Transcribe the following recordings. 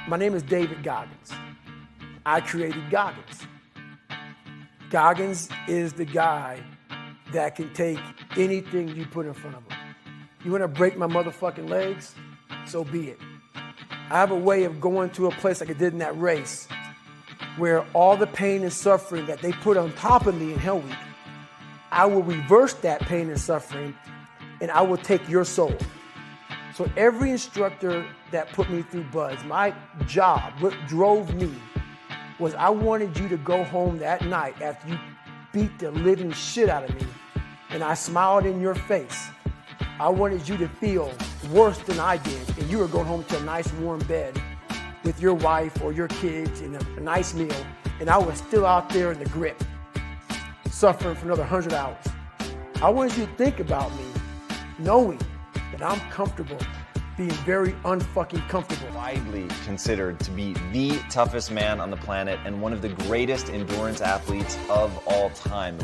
My name is David Goggins. I created Goggins. Goggins is the guy that can take anything you put in front of him. You want to break my motherfucking legs? So be it. I have a way of going to a place like I did in that race where all the pain and suffering that they put on top of me in Hell Week, I will reverse that pain and suffering and I will take your soul. So every instructor that put me through BUD/S, my job, what drove me, was I wanted you to go home that night after you beat the living shit out of me and I smiled in your face. I wanted you to feel worse than I did and you were going home to a nice warm bed with your wife or your kids and a nice meal and I was still out there in the grip, suffering for another 100 hours. I wanted you to think about me knowing that I'm comfortable being very unfucking comfortable. Widely considered to be the toughest man on the planet and one of the greatest endurance athletes of all time.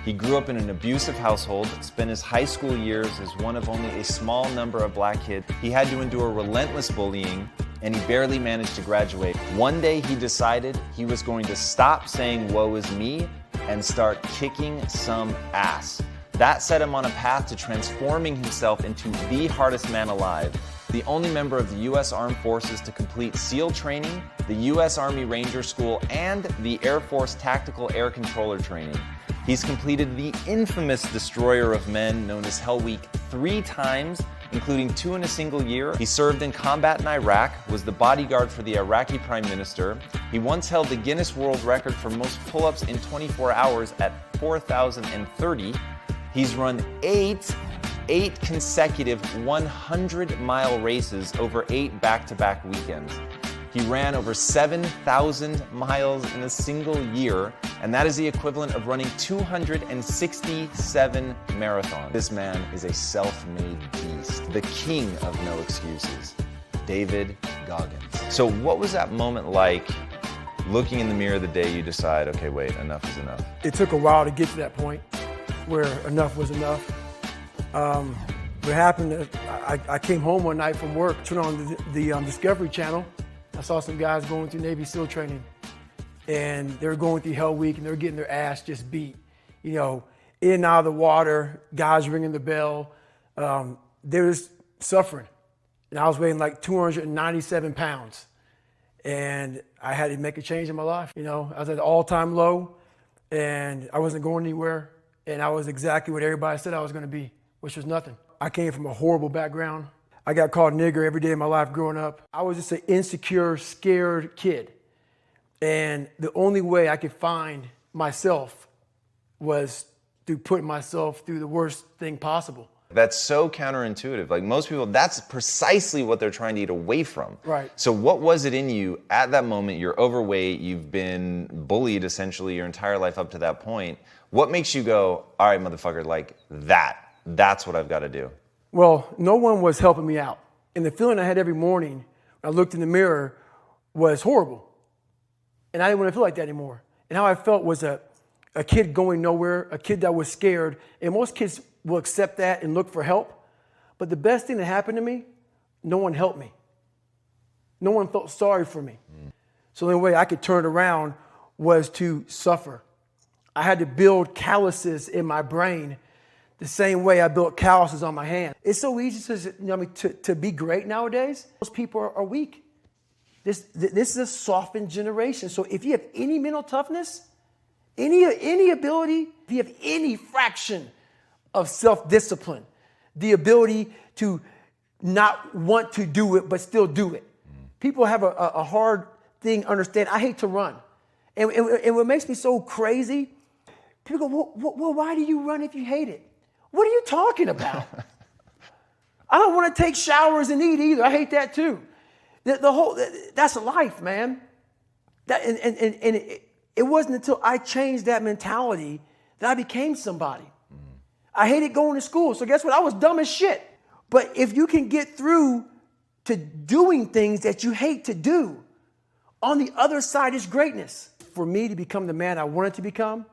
He grew up in an abusive household, spent his high school years as one of only a small number of black kids. He had to endure relentless bullying, and he barely managed to graduate. One day he decided he was going to stop saying woe is me and start kicking some ass. That set him on a path to transforming himself into the hardest man alive, the only member of the U.S. Armed Forces to complete SEAL training, the U.S. Army Ranger School, and the Air Force Tactical Air Controller training. He's completed the infamous Destroyer of Men, known as Hell Week, 3 times, including 2 in a single year. He served in combat in Iraq, was the bodyguard for the Iraqi Prime Minister. He once held the Guinness World Record for most pull-ups in 24 hours at 4,030. He's run 8 consecutive 100-mile races over 8 back-to-back weekends. He ran over 7,000 miles in a single year, and that is the equivalent of running 267 marathons. This man is a self-made beast, the king of no excuses, David Goggins. So what was that moment like, looking in the mirror the day you decide, okay, wait, enough is enough? It took a while to get to that point where enough was enough. What happened, I came home one night from work, turned on the Discovery Channel. I saw some guys going through Navy SEAL training and they were going through Hell Week and they were getting their ass just beat. You know, in and out of the water, guys ringing the bell. They were suffering. And I was weighing like 297 pounds. And I had to make a change in my life. You know, I was at an all-time low and I wasn't going anywhere. And I was exactly what everybody said I was going to be, which was nothing. I came from a horrible background. I got called nigger every day of my life growing up. I was just an insecure, scared kid. And the only way I could find myself was through putting myself through the worst thing possible. That's so counterintuitive. Like most people, that's precisely what they're trying to get away from. Right. So what was it in you at that moment? You're overweight, you've been bullied essentially your entire life up to that point. What makes you go, all right, motherfucker, like that's what I've got to do? Well, no one was helping me out. And the feeling I had every morning when I looked in the mirror was horrible. And I didn't want to feel like that anymore. And how I felt was a kid going nowhere, a kid that was scared. And most kids will accept that and look for help. But the best thing that happened to me, no one helped me. No one felt sorry for me. So the only way I could turn it around was to suffer. I had to build calluses in my brain the same way I built calluses on my hand. It's so easy to be great nowadays. Most people are weak. This is a softened generation. So if you have any mental toughness, any ability, if you have any fraction of self-discipline, the ability to not want to do it but still do it. People have a hard thing understand. I hate to run. And what makes me so crazy, people go, well, why do you run if you hate it? What are you talking about? I don't want to take showers and eat either. I hate that too. That's life, man. It wasn't until I changed that mentality that I became somebody. I hated going to school. So guess what? I was dumb as shit. But if you can get through to doing things that you hate to do, on the other side is greatness. For me to become the man I wanted to become,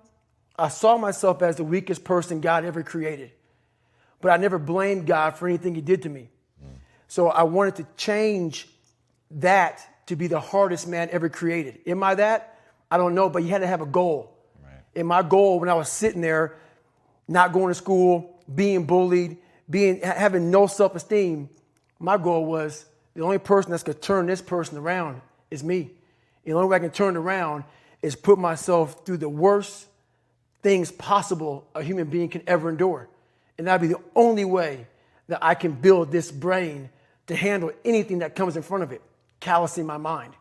I saw myself as the weakest person God ever created. But I never blamed God for anything he did to me. So I wanted to change that to be the hardest man ever created. Am I that? I don't know, but you had to have a goal. Right. And my goal when I was sitting there, not going to school, being bullied, having no self-esteem, my goal was the only person that's going to turn this person around is me. And the only way I can turn it around is put myself through the worst things possible a human being can ever endure. And that'd be the only way that I can build this brain to handle anything that comes in front of it, callousing my mind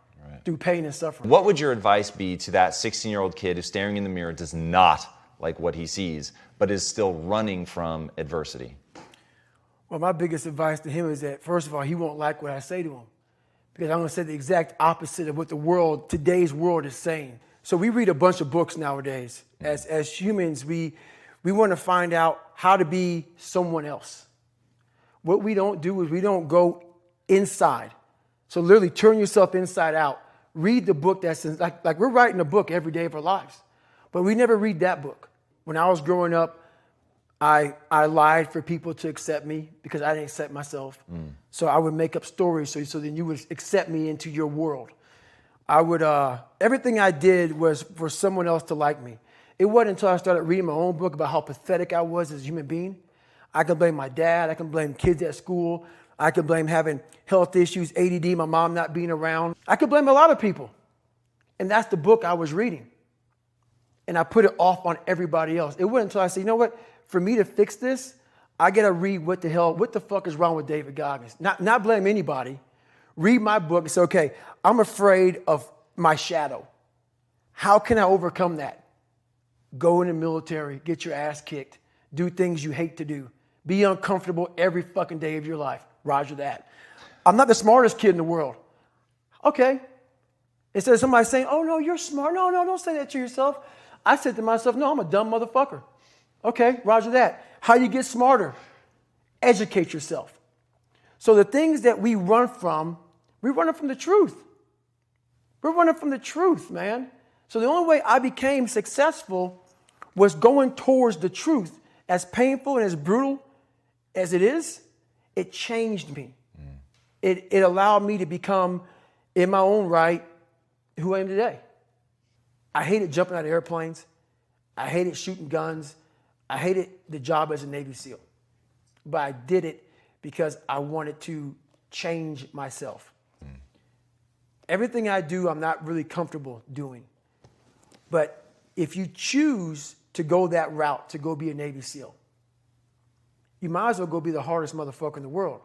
through pain and suffering. What would your advice be to that 16-year-old kid who's staring in the mirror, does not like what he sees, but is still running from adversity? Well, my biggest advice to him is that, first of all, he won't like what I say to him, because I'm going to say the exact opposite of what today's world is saying. So we read a bunch of books nowadays. As humans, we want to find out how to be someone else. What we don't do is we don't go inside. So literally turn yourself inside out. Read the book that's like we're writing a book every day of our lives, but we never read that book. When I was growing up, I lied for people to accept me because I didn't accept myself. So I would make up stories so then you would accept me into your world. Everything I did was for someone else to like me. It wasn't until I started reading my own book about how pathetic I was as a human being. I can blame my dad. I can blame kids at school. I can blame having health issues, ADD, my mom not being around. I could blame a lot of people. And that's the book I was reading. And I put it off on everybody else. It wasn't until I said, you know what? For me to fix this, I got to read what the fuck is wrong with David Goggins. Not blame anybody. Read my book and say, okay, I'm afraid of my shadow. How can I overcome that? Go in the military, get your ass kicked, do things you hate to do, be uncomfortable every fucking day of your life. Roger that. I'm not the smartest kid in the world. Okay. Instead of somebody saying, oh no, you're smart. No, don't say that to yourself. I said to myself, no, I'm a dumb motherfucker. Okay, roger that. How do you get smarter? Educate yourself. So the things that we run from the truth. We're running from the truth, man. So the only way I became successful was going towards the truth. As painful and as brutal as it is, it changed me. It allowed me to become, in my own right, who I am today. I hated jumping out of airplanes. I hated shooting guns. I hated the job as a Navy SEAL. But I did it because I wanted to change myself. Everything I do, I'm not really comfortable doing. But if you choose to go that route, to go be a Navy SEAL, you might as well go be the hardest motherfucker in the world.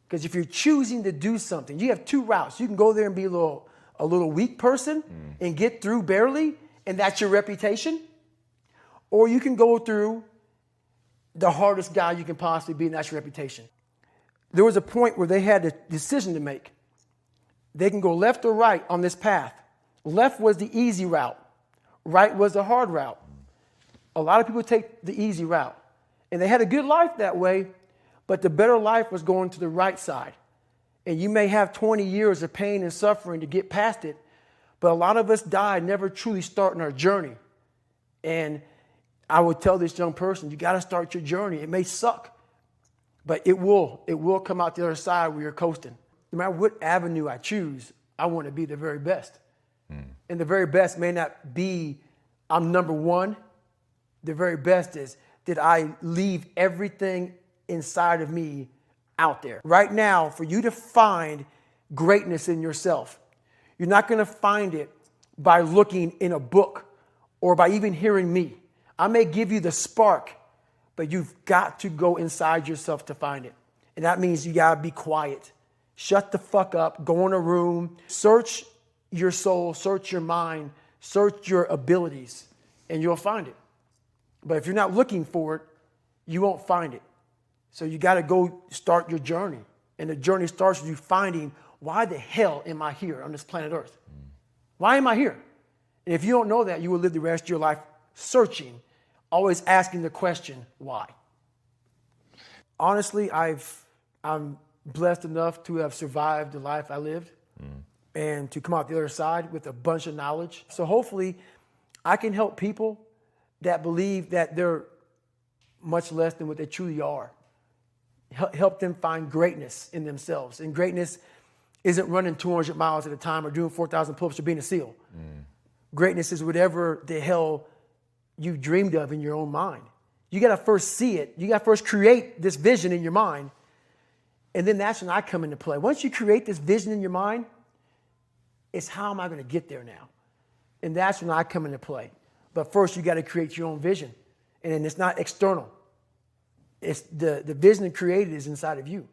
Because if you're choosing to do something, you have two routes. You can go there and be a little weak person and get through barely, and that's your reputation. Or you can go through the hardest guy you can possibly be, and that's your reputation. There was a point where they had a decision to make. They can go left or right on this path. Left was the easy route. Right was the hard route. A lot of people take the easy route. And they had a good life that way, but the better life was going to the right side. And you may have 20 years of pain and suffering to get past it, but a lot of us die never truly starting our journey. And I would tell this young person, you got to start your journey. It may suck, but it will come out the other side where you're coasting. No matter what avenue I choose, I want to be the very best. And the very best may not be I'm number one. The very best is, did I leave everything inside of me out there? Right now, for you to find greatness in yourself, you're not going to find it by looking in a book or by even hearing me. I may give you the spark, but you've got to go inside yourself to find it. And that means you got to be quiet. Shut the fuck up. Go in a room. Search your soul. Search your mind. Search your abilities, and you'll find it. But if you're not looking for it, you won't find it. So you got to go start your journey. And the journey starts with you finding, why the hell am I here on this planet Earth? Why am I here? And if you don't know that, you will live the rest of your life searching, always asking the question, why? Honestly, I'm blessed enough to have survived the life I lived and to come out the other side with a bunch of knowledge. So hopefully I can help people that believe that they're much less than what they truly are. Help them find greatness in themselves. And greatness isn't running 200 miles at a time or doing 4,000 pull-ups or being a SEAL. Greatness is whatever the hell you dreamed of in your own mind. You got to first see it. You got to first create this vision in your mind. And then that's when I come into play. Once you create this vision in your mind, it's how am I going to get there now? And that's when I come into play. But first, you got to create your own vision. And then it's not external. It's the vision created is inside of you.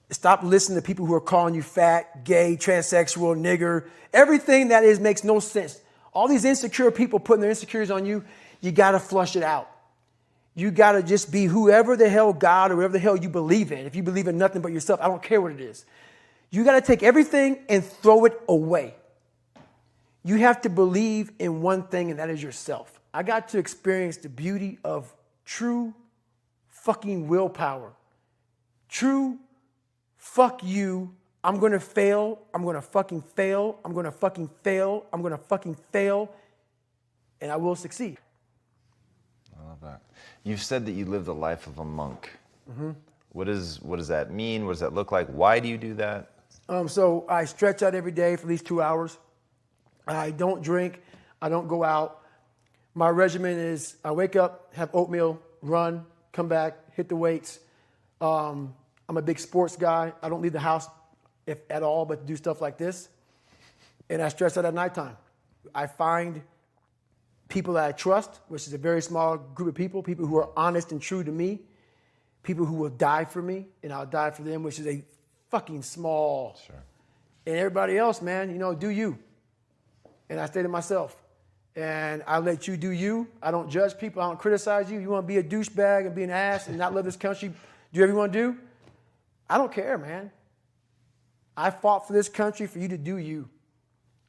Stop listening to people who are calling you fat, gay, transsexual, nigger. Everything that is makes no sense. All these insecure people putting their insecurities on you, you got to flush it out. You got to just be whoever the hell God or whatever the hell you believe in. If you believe in nothing but yourself, I don't care what it is. You got to take everything and throw it away. You have to believe in one thing, and that is yourself. I got to experience the beauty of true fucking willpower. True fuck you. I'm going to fail. I'm going to fucking fail. I'm going to fucking fail. I'm going to fucking fail. And I will succeed. I love that. You've said that you lived the life of a monk. Mm-hmm. What does that mean? What does that look like? Why do you do that? So I stretch out every day for at least 2 hours. I don't drink. I don't go out. My regimen is I wake up, have oatmeal, run, come back, hit the weights. I'm a big sports guy. I don't leave the house if at all, but to do stuff like this. And I stretch out at nighttime. I find people that I trust, which is a very small group of people who are honest and true to me, people who will die for me, and I'll die for them, which is a fucking small. Sure. And everybody else, man, do you. And I stay to myself. And I let you do you. I don't judge people. I don't criticize you. You want to be a douchebag and be an ass and not love this country, do whatever you want to do? I don't care, man. I fought for this country for you to do you.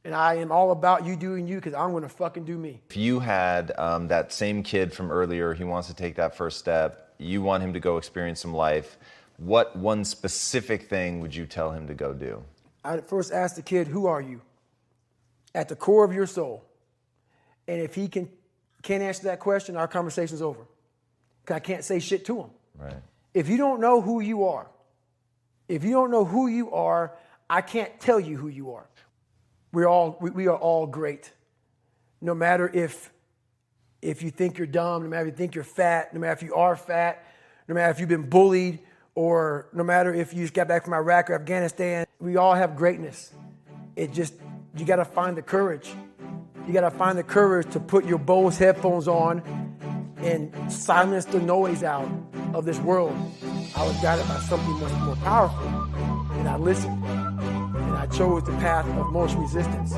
And I am all about you doing you because I'm going to fucking do me. If you had that same kid from earlier, he wants to take that first step, you want him to go experience some life, what one specific thing would you tell him to go do? I'd first ask the kid, who are you? At the core of your soul. And if he can't answer that question, our conversation's over. Because I can't say shit to him. Right. If you don't know who you are, I can't tell you who you are. We are all great. No matter if you think you're dumb, no matter if you think you're fat, no matter if you are fat, no matter if you've been bullied, or no matter if you just got back from Iraq or Afghanistan, we all have greatness. You got to find the courage. You got to find the courage to put your Bose headphones on and silence the noise out of this world. I was guided by something much more powerful, and I listened, and I chose the path of most resistance.